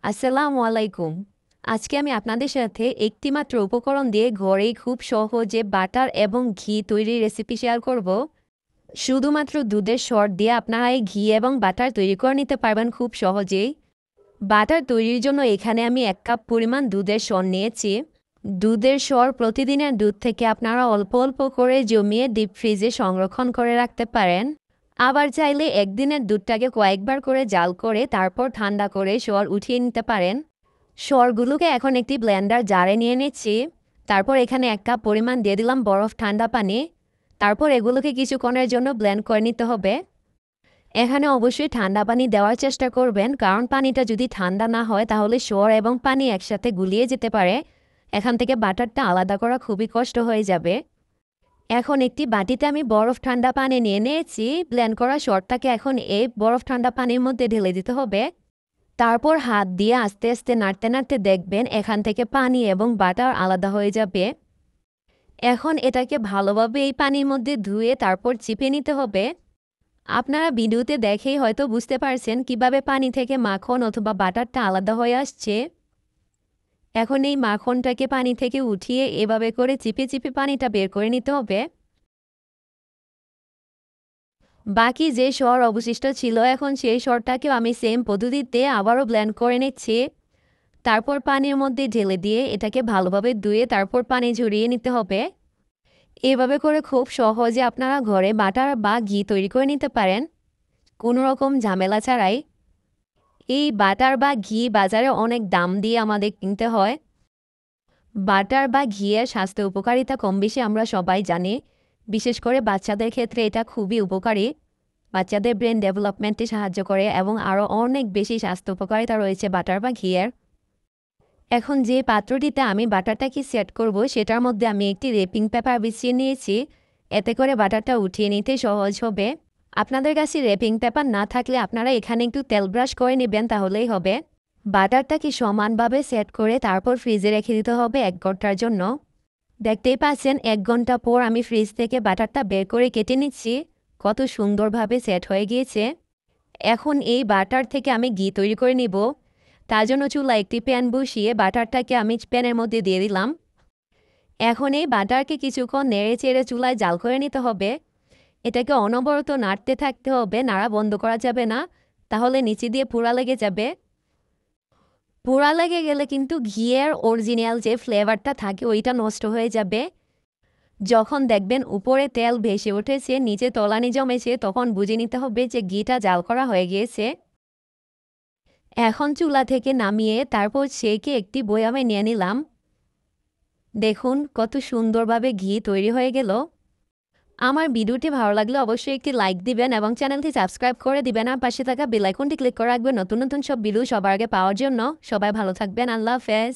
আসসালামু আলাইকুম। আজকে আমি আপনাদের সাথে একটি মাত্র উপকরণ দিয়ে ঘরেই খুব সহজে বাটার এবং ঘি তৈরির রেসিপি শেয়ার করব। শুধুমাত্র দুধের সর দিয়ে আপনারা এই ঘি এবং বাটার তৈরি করে নিতে পারবেন খুব সহজেই। বাটার তৈরির জন্য এখানে আমি 1 কাপ পরিমাণ দুধের সর নিয়েছি। দুধের সর প্রতিদিনের দুধ থেকে আপনারা অল্প অল্প করে জমিয়ে ডিপ ফ্রিজে সংরক্ষণ করে রাখতে পারেন। আবার চাইলে একদিনের দুধটাকে কয়েকবার করে জাল করে তারপর ঠান্ডা করে সর উঠিয়ে নিতে পারেন। সরগুলোকে এখন একটি ব্লেন্ডার জারে নিয়ে নিচ্ছি। তারপর এখানে 1 কাপ পরিমাণ দিয়ে দিলাম বরফ ঠান্ডা পানি। তারপর এগুলোকে কিছুক্ষণের জন্য ব্লেন্ড করে নিতে হবে। এখানে অবশ্যই ঠান্ডা পানি দেওয়ার চেষ্টা করবেন, কারণ পানিটা যদি ঠান্ডা না হয় তাহলে সর এবং পানি একসাথে গুলিয়ে যেতে পারে। এখান থেকে বাটারটা আলাদা করা খুবই কষ্ট হয়ে যাবে। এখন একটি বাটিতে আমি বরফ ঠান্ডা পানি নিয়ে নিয়েছি। ব্লেন্ড করা সরটাকে এখন এই বরফ ঠান্ডা পানির মধ্যে ঢেলে দিতে হবে। তারপর হাত দিয়ে আস্তে আস্তে নাড়তে নাড়তে দেখবেন এখান থেকে পানি এবং বাটার আলাদা হয়ে যাবে। এখন এটাকে ভালোভাবে এই পানির মধ্যে ধুয়ে তারপর চিপে নিতে হবে। আপনারা ভিডিওতে দেখেই হয়তো বুঝতে পারছেন কিভাবে পানি থেকে মাখন অথবা বাটারটা আলাদা হয়ে আসছে। এখন এই মাখনটাকে পানি থেকে উঠিয়ে এভাবে করে চিপে চিপে পানিটা বের করে নিতে হবে। বাকি যে সর অবশিষ্ট ছিল এখন সেই সরটাকেও আমি সেম পদ্ধতিতে আবারও ব্লেন্ড করে নিচ্ছি। তারপর পানির মধ্যে ঢেলে দিয়ে এটাকে ভালোভাবে ধুয়ে তারপর পানি ঝরিয়ে নিতে হবে। এভাবে করে খুব সহজে আপনারা ঘরে বাটার বা ঘি তৈরি করে নিতে পারেন, কোনো রকম ঝামেলা ছাড়াই। এই বাটার বা ঘি বাজারে অনেক দাম দিয়ে আমাদের কিনতে হয়। বাটার বা ঘিয়ের স্বাস্থ্য উপকারিতা কম বেশি আমরা সবাই জানি। বিশেষ করে বাচ্চাদের ক্ষেত্রে এটা খুবই উপকারী। বাচ্চাদের ব্রেন ডেভেলপমেন্টে সাহায্য করে এবং আরও অনেক বেশি স্বাস্থ্য উপকারিতা রয়েছে বাটার বা ঘিয়ের। এখন যে পাত্রটিতে আমি বাটারটাকে সেট করব সেটার মধ্যে আমি একটি রেপিং পেপার বিছিয়ে নিয়েছি। এতে করে বাটারটা উঠিয়ে নিতে সহজ হবে। আপনাদের কাছে রেপিং পেপার না থাকলে আপনারা এখানে একটু তেল ব্রাশ করে নেবেন, তাহলেই হবে। বাটারটাকে সমানভাবে সেট করে তারপর ফ্রিজে রেখে দিতে হবে 1 ঘন্টার জন্য। দেখতেই পাচ্ছেন 1 ঘন্টা পর আমি ফ্রিজ থেকে বাটারটা বের করে কেটে নিচ্ছি। কত সুন্দরভাবে সেট হয়ে গিয়েছে। এখন এই বাটার থেকে আমি ঘি তৈরি করে নিব। তার জন্য চুলায় একটি প্যান বসিয়ে বাটারটাকে আমি প্যানের মধ্যে দিয়ে দিলাম। এখন এই বাটারকে কিছুক্ষণ নেড়ে চেড়ে চুলায় জাল করে নিতে হবে। এটাকে অনবরত নাড়তে থাকতে হবে, নাড়া বন্ধ করা যাবে না, তাহলে নিচে দিয়ে পোড়া লেগে যাবে। পোড়া লেগে গেলে কিন্তু ঘিয়ের অরিজিনাল যে ফ্লেভারটা থাকে ওইটা নষ্ট হয়ে যাবে। যখন দেখবেন উপরে তেল ভেসে উঠেছে, নিচে তলানি জমেছে, তখন বুঝে নিতে হবে যে ঘিটা জাল করা হয়ে গিয়েছে। এখন চুলা থেকে নামিয়ে তারপর সেকে একটি বয়ামে নিয়ে নিলাম। দেখুন কত সুন্দরভাবে ঘি তৈরি হয়ে গেল। আমার ভিডিওটি ভালো লাগলে অবশ্যই একটি লাইক দিবেন এবং চ্যানেলটি সাবস্ক্রাইব করে দিবেন আর পাশে থাকা বেল আইকনটি ক্লিক করে রাখবেন নতুন নতুন সব ভিডিও সবার আগে পাওয়ার জন্য। সবাই ভালো থাকবেন। আল্লাহ হাফেজ।